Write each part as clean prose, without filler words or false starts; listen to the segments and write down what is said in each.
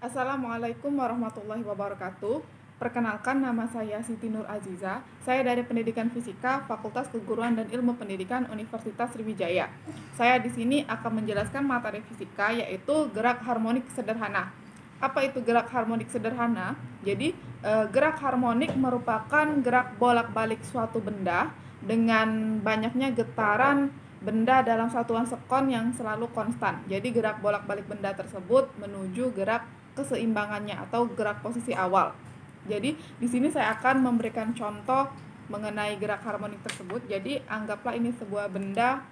Assalamualaikum warahmatullahi wabarakatuh. Perkenalkan, nama saya Siti Nur Aziza. Saya dari Pendidikan Fisika, Fakultas Keguruan dan Ilmu Pendidikan Universitas Sriwijaya. Saya di sini akan menjelaskan materi fisika, yaitu gerak harmonik sederhana. Apa itu gerak harmonik sederhana? Jadi, gerak harmonik merupakan gerak bolak-balik suatu benda dengan banyaknya getaran benda dalam satuan sekon yang selalu konstan. Jadi gerak bolak-balik benda tersebut menuju gerak keseimbangannya atau gerak posisi awal. Jadi di sini saya akan memberikan contoh mengenai gerak harmonik tersebut. Jadi anggaplah ini sebuah benda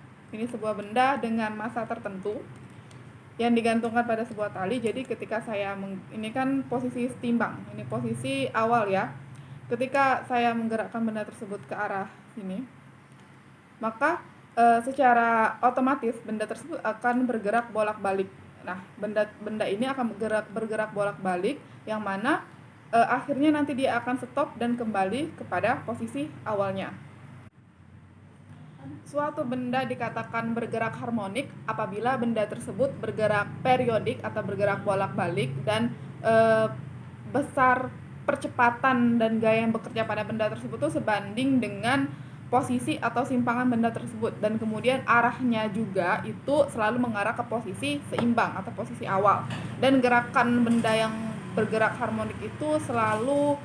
dengan massa tertentu yang digantungkan pada sebuah tali. Jadi ketika ini kan posisi setimbang, ini posisi awal ya. Ketika saya menggerakkan benda tersebut ke arah sini, maka secara otomatis benda tersebut akan bergerak bolak-balik. Nah, benda ini akan bergerak bolak-balik, yang mana akhirnya nanti dia akan stop dan kembali kepada posisi awalnya. Suatu benda dikatakan bergerak harmonik apabila benda tersebut bergerak periodik atau bergerak bolak-balik dan besar percepatan dan gaya yang bekerja pada benda tersebut itu sebanding dengan posisi atau simpangan benda tersebut, dan kemudian arahnya juga itu selalu mengarah ke posisi seimbang atau posisi awal, dan gerakan benda yang bergerak harmonik itu selalu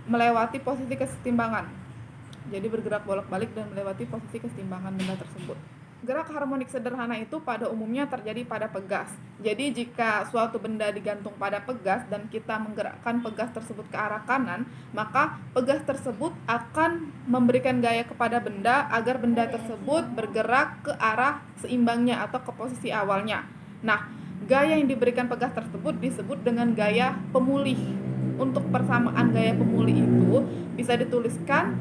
melewati posisi kesetimbangan. Jadi bergerak bolak-balik dan melewati posisi kesetimbangan benda tersebut. Gerak harmonik sederhana itu pada umumnya terjadi pada pegas. Jadi jika suatu benda digantung pada pegas dan kita menggerakkan pegas tersebut ke arah kanan, maka pegas tersebut akan memberikan gaya kepada benda agar benda tersebut bergerak ke arah seimbangnya atau ke posisi awalnya. Nah, gaya yang diberikan pegas tersebut disebut dengan gaya pemulih. Untuk persamaan gaya pemulih itu bisa dituliskan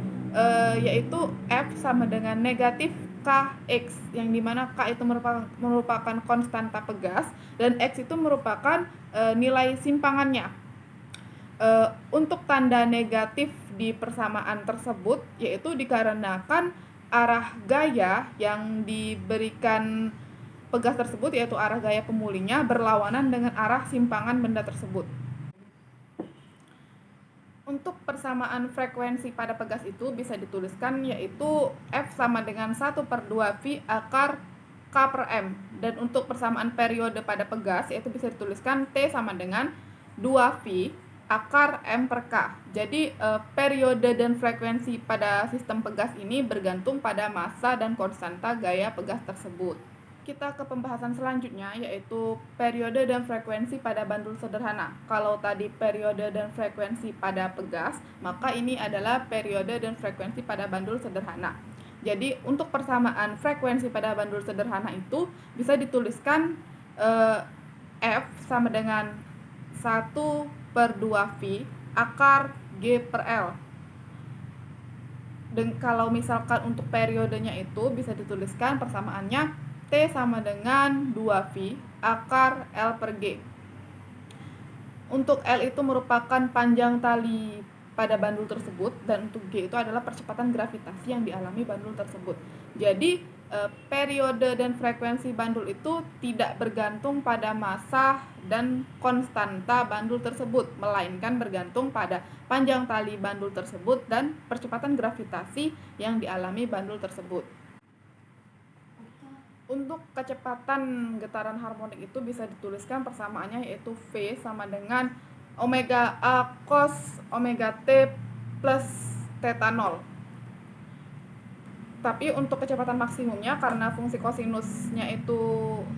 yaitu F sama dengan negatif Kx, yang dimana K itu merupakan konstanta pegas dan X itu merupakan nilai simpangannya. Untuk tanda negatif di persamaan tersebut yaitu dikarenakan arah gaya yang diberikan pegas tersebut, yaitu arah gaya pemulihnya, berlawanan dengan arah simpangan benda tersebut. Untuk persamaan frekuensi pada pegas itu bisa dituliskan yaitu F sama dengan 1/2V akar K per M. Dan untuk persamaan periode pada pegas yaitu bisa dituliskan T sama dengan 2V akar M per K. Jadi periode dan frekuensi pada sistem pegas ini bergantung pada massa dan konstanta gaya pegas tersebut. Kita ke pembahasan selanjutnya, yaitu periode dan frekuensi pada bandul sederhana. Kalau tadi periode dan frekuensi pada pegas, maka ini adalah periode dan frekuensi pada bandul sederhana. Jadi untuk persamaan frekuensi pada bandul sederhana itu bisa dituliskan F sama dengan 1/2V akar G per L. Dan kalau misalkan untuk periodenya itu bisa dituliskan persamaannya T sama dengan 2V akar L per G. Untuk L itu merupakan panjang tali pada bandul tersebut, dan untuk G itu adalah percepatan gravitasi yang dialami bandul tersebut. Jadi periode dan frekuensi bandul itu tidak bergantung pada massa dan konstanta bandul tersebut, melainkan bergantung pada panjang tali bandul tersebut dan percepatan gravitasi yang dialami bandul tersebut. Untuk kecepatan getaran harmonik itu bisa dituliskan persamaannya yaitu V sama dengan omega A cos omega T plus theta 0. Tapi untuk kecepatan maksimumnya, karena fungsi kosinusnya itu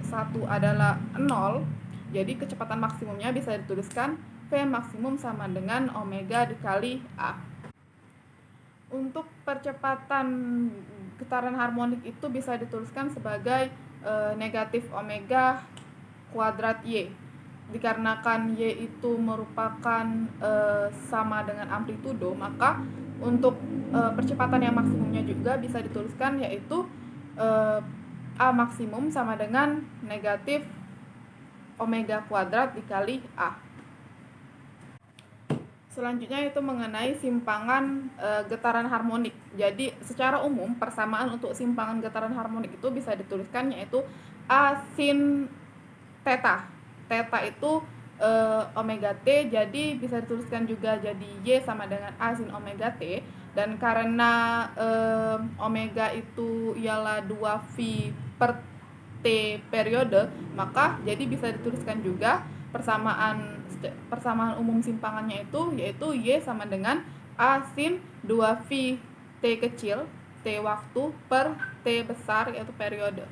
1 adalah 0, jadi kecepatan maksimumnya bisa dituliskan V maksimum sama dengan omega dikali A. Untuk percepatan getaran harmonik itu bisa dituliskan sebagai negatif omega kuadrat Y. Dikarenakan Y itu merupakan sama dengan amplitudo, maka untuk percepatan yang maksimumnya juga bisa dituliskan yaitu A maksimum sama dengan negatif omega kuadrat dikali A. Selanjutnya itu mengenai simpangan getaran harmonik. Jadi secara umum persamaan untuk simpangan getaran harmonik itu bisa dituliskan yaitu A sin theta. Theta itu omega T, jadi bisa dituliskan juga jadi Y sama dengan A sin omega T. Dan karena omega itu ialah 2V per T periode, maka jadi bisa dituliskan juga persamaan umum simpangannya itu yaitu Y sama dengan A sin 2V T kecil, T waktu per T besar yaitu periode.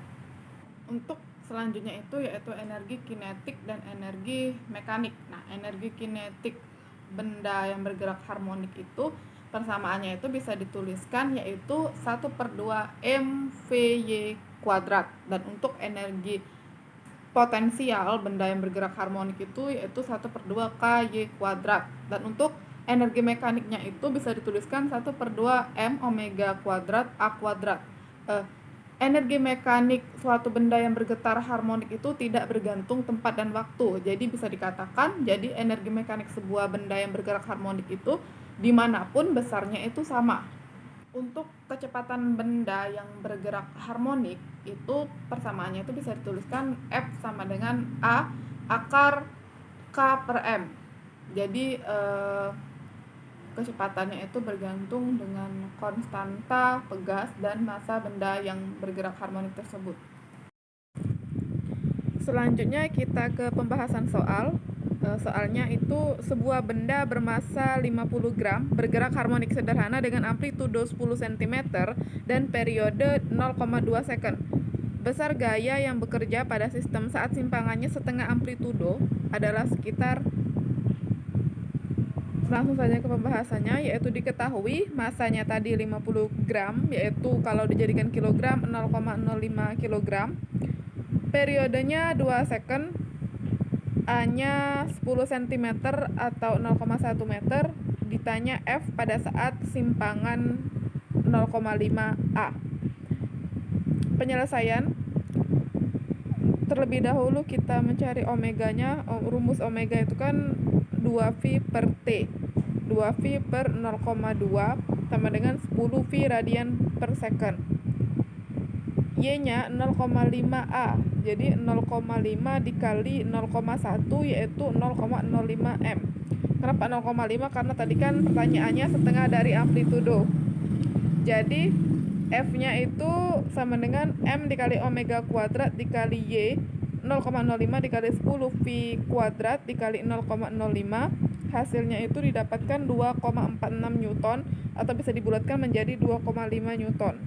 Untuk selanjutnya itu yaitu energi kinetik dan energi mekanik. Nah, energi kinetik benda yang bergerak harmonik itu persamaannya itu bisa dituliskan yaitu 1/2 mvy kuadrat. Dan untuk energi potensial benda yang bergerak harmonik itu yaitu 1/2 ky kuadrat. Dan untuk energi mekaniknya itu bisa dituliskan 1/2 m omega kuadrat a kuadrat. Energi mekanik suatu benda yang bergetar harmonik itu tidak bergantung tempat dan waktu. Jadi bisa dikatakan, jadi energi mekanik sebuah benda yang bergerak harmonik itu dimanapun besarnya itu sama. Untuk kecepatan benda yang bergerak harmonik itu persamaannya itu bisa dituliskan F sama dengan A akar K per M. Jadi kecepatannya itu bergantung dengan konstanta, pegas, dan massa benda yang bergerak harmonik tersebut. Selanjutnya kita ke pembahasan soal. Soalnya itu sebuah benda bermassa 50 gram bergerak harmonik sederhana dengan amplitudo 10 cm dan periode 0,2 second. Besar gaya yang bekerja pada sistem saat simpangannya setengah amplitudo adalah sekitar. Langsung saja ke pembahasannya, yaitu diketahui masanya tadi 50 gram, yaitu kalau dijadikan kilogram 0,05 kilogram. Periodenya 2 second, A-nya 10 cm atau 0,1 meter, ditanya F pada saat simpangan 0,5 A. Penyelesaian. Terlebih dahulu kita mencari omeganya. Rumus omega itu kan 2V per T. 2V per 0,2 sama dengan 10V radian per second. Y-nya 0,5A. Jadi 0,5 dikali 0,1 yaitu 0,05 M. Kenapa 0,5? Karena tadi kan pertanyaannya setengah dari amplitudo. Jadi F-nya itu sama dengan M dikali omega kuadrat dikali Y, 0,05 dikali 10V kuadrat dikali 0,05. Hasilnya itu didapatkan 2,46 Newton atau bisa dibulatkan menjadi 2,5 Newton.